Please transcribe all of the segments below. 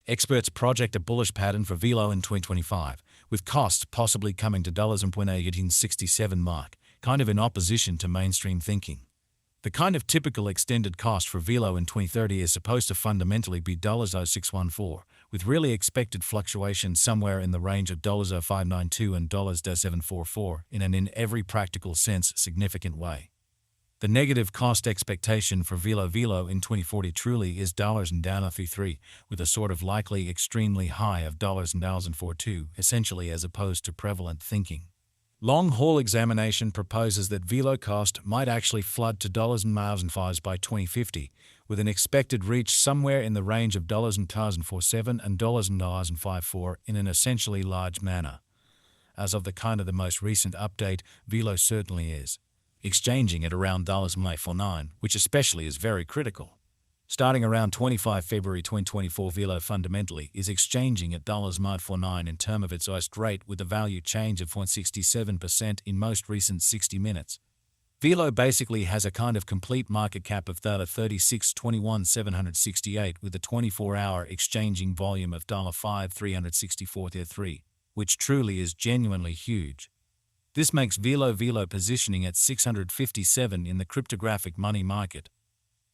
Experts project a bullish pattern for Velo in 2025, with costs possibly coming to $1867 mark, kind of in opposition to mainstream thinking. The kind of typical extended cost for Velo in 2030 is supposed to fundamentally be $0614, with really expected fluctuation somewhere in the range of $0592 and $0744 in every practical sense significant way. The negative cost expectation for Velo in 2040 truly is $33, with a sort of likely extremely high of $1042, essentially as opposed to prevalent thinking. Long-haul examination proposes that Velo cost might actually flood to $1005 by 2050, with an expected reach somewhere in the range of $1047 and $1054 in an essentially large manner. As of the most recent update, Velo certainly is exchanging at around $49, which especially is very critical. Starting around 25 February 2024, Velo fundamentally is exchanging at $49 in terms of its ICE rate, with a value change of 0.67% in most recent 60 minutes. Velo basically has a kind of complete market cap of $36.21,768 with a 24-hour exchanging volume of $5,364.3, which truly is genuinely huge. This makes Velo positioning at 657 in the cryptographic money market.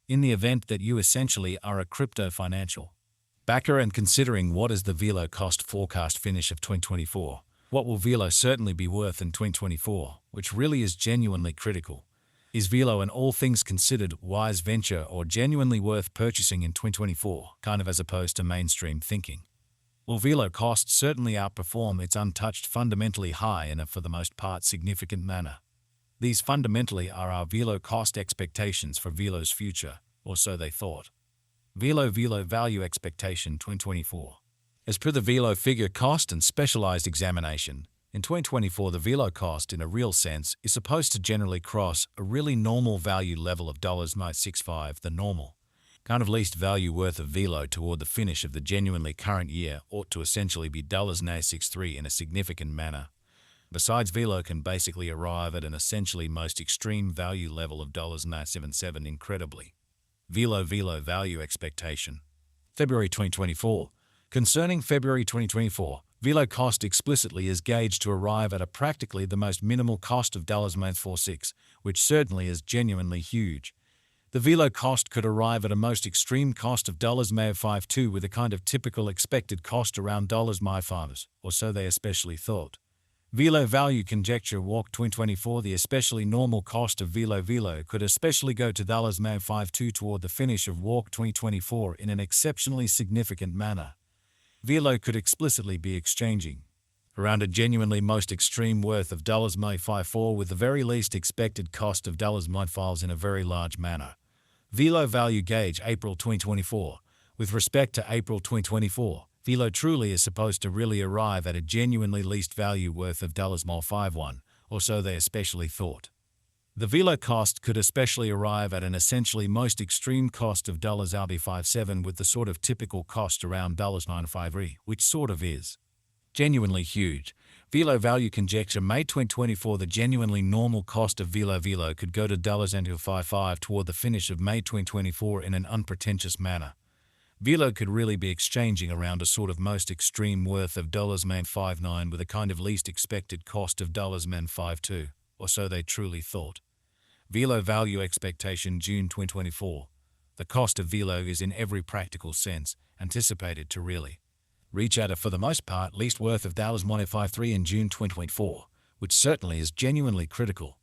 In the event that you essentially are a crypto financial backer and considering what is the Velo cost forecast finish of 2024, what will Velo certainly be worth in 2024, which really is genuinely critical. Is Velo an all things considered wise venture or genuinely worth purchasing in 2024, kind of as opposed to mainstream thinking? Will Velo cost certainly outperform its untouched fundamentally high in a for the most part significant manner? These fundamentally are our Velo cost expectations for Velo's future, or so they thought. Velo value expectation 2024. As per the Velo figure cost and specialized examination, in 2024 the Velo cost in a real sense is supposed to generally cross a really normal value level of $965, the normal kind of least value worth of Velo toward the finish of the genuinely current year ought to essentially be $963 in a significant manner. Besides, Velo can basically arrive at an essentially most extreme value level of $977 incredibly. Velo value expectation. February 2024. Concerning February 2024, Velo cost explicitly is gauged to arrive at a practically the most minimal cost of $46, which certainly is genuinely huge. The Velo cost could arrive at a most extreme cost of $52 with a kind of typical expected cost around $5, or so they especially thought. Velo value conjecture walk 2024. The especially normal cost of Velo could especially go to $52 toward the finish of walk 2024 in an exceptionally significant manner. Velo could explicitly be exchanging around a genuinely most extreme worth of $54 with the very least expected cost of $5 in a very large manner. Velo value gauge April 2024. With respect to April 2024, Velo truly is supposed to really arrive at a genuinely least value worth of $51, or so they especially thought. The Velo cost could especially arrive at an essentially most extreme cost of $57 with the sort of typical cost around $95, which sort of is genuinely huge. Velo value conjecture May 2024. The genuinely normal cost of Velo could go to $55 toward the finish of May 2024 in an unpretentious manner. Velo could really be exchanging around a sort of most extreme worth of $59 with a kind of least expected cost of $52, or so they truly thought. Velo value expectation June 2024. The cost of Velo is in every practical sense anticipated to really reach at a for the most part least worth of $153 in June 2024, which certainly is genuinely critical.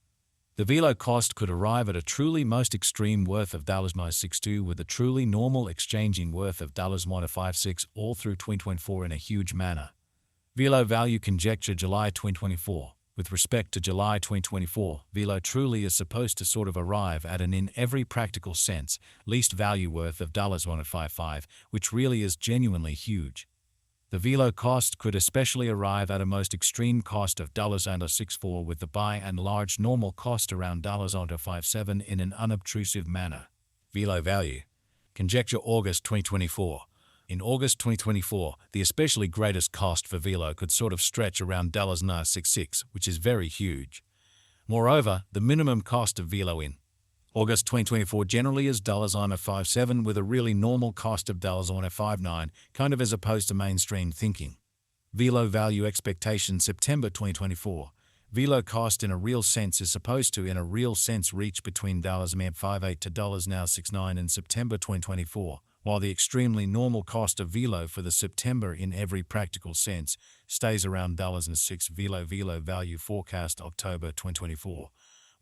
The Velo cost could arrive at a truly most extreme worth of $962 with a truly normal exchanging worth of $156 all through 2024 in a huge manner. Velo value conjecture July 2024. With respect to July 2024, Velo truly is supposed to sort of arrive at an in every practical sense least value worth of $155, which really is genuinely huge. The Velo cost could especially arrive at a most extreme cost of $64 with the by and large normal cost around $57 in an unobtrusive manner. Velo value conjecture August 2024. In August 2024, the especially greatest cost for Velo could sort of stretch around $966, which is very huge. Moreover, the minimum cost of Velo in August 2024 generally is $1.57 with a really normal cost of $1.59, kind of as opposed to mainstream thinking. Velo value expectation September 2024. Velo cost in a real sense is supposed to in a real sense reach between $58 to $69 in September 2024, while the extremely normal cost of Velo for the September in every practical sense stays around $6. Velo value forecast October 2024.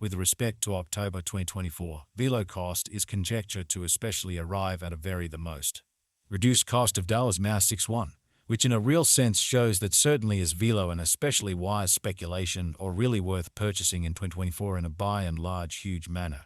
With respect to October 2024, Velo cost is conjecture to especially arrive at a very the most reduced cost of $61, which in a real sense shows that certainly is Velo an especially wise speculation or really worth purchasing in 2024 in a by and large huge manner.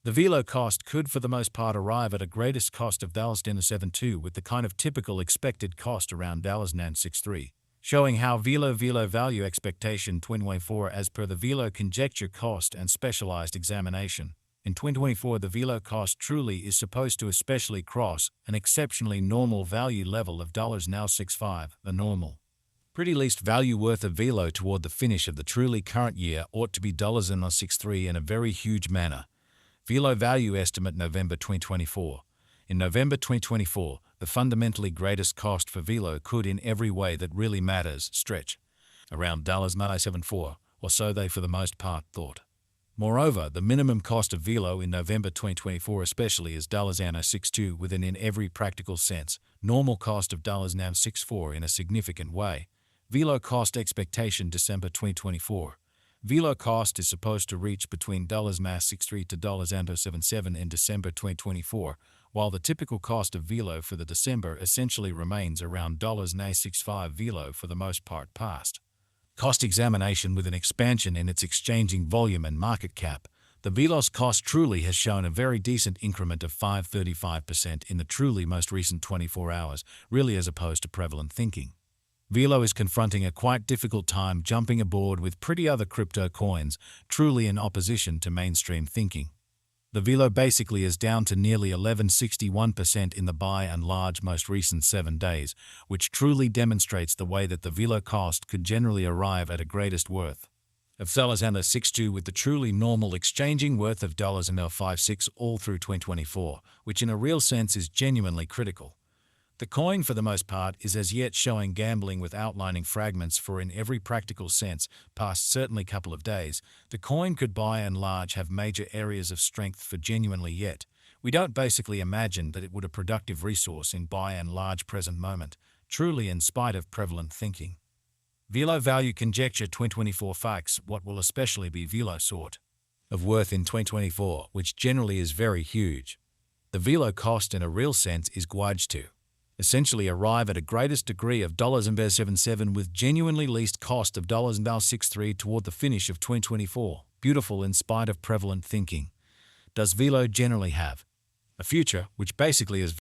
The Velo cost could for the most part arrive at a greatest cost of $72 with the kind of typical expected cost around $63. Showing how Velo value expectation 2024 as per the Velo conjecture cost and specialized examination. In 2024 the Velo cost truly is supposed to especially cross an exceptionally normal value level of $65, the normal. Pretty least value worth of Velo toward the finish of the truly current year ought to be $63 in a very huge manner. Velo value estimate November 2024. In November 2024, the fundamentally greatest cost for Velo could in every way that really matters stretch around $74, or so they for the most part thought. Moreover, the minimum cost of Velo in November 2024 especially is $62 with an in every practical sense normal cost of $64 in a significant way. Velo cost expectation December 2024. Velo cost is supposed to reach between $63 to $77 in December 2024, while the typical cost of Velo for the December essentially remains around $65 Velo for the most part past. Cost examination with an expansion in its exchanging volume and market cap. The Velo's cost truly has shown a very decent increment of 5.35% in the truly most recent 24 hours, really as opposed to prevalent thinking. Velo is confronting a quite difficult time jumping aboard with pretty other crypto coins, truly in opposition to mainstream thinking. The Velo basically is down to nearly 11.61% in the by and large most recent 7 days, which truly demonstrates the way that the Velo cost could generally arrive at a greatest worth of $62 with the truly normal exchanging worth of $56 all through 2024, which in a real sense is genuinely critical. The coin for the most part is as yet showing gambling with outlining fragments for in every practical sense, past certainly couple of days, the coin could by and large have major areas of strength for genuinely yet. We don't basically imagine that it would a productive resource in by and large present moment, truly in spite of prevalent thinking. Velo value conjecture 2024 facts, what will especially be Velo sort of worth in 2024, which generally is very huge. The Velo cost in a real sense is guage to essentially arrive at a greatest degree of $77 with genuinely least cost of $63 toward the finish of 2024, beautiful in spite of prevalent thinking. Does Velo generally have a future which basically is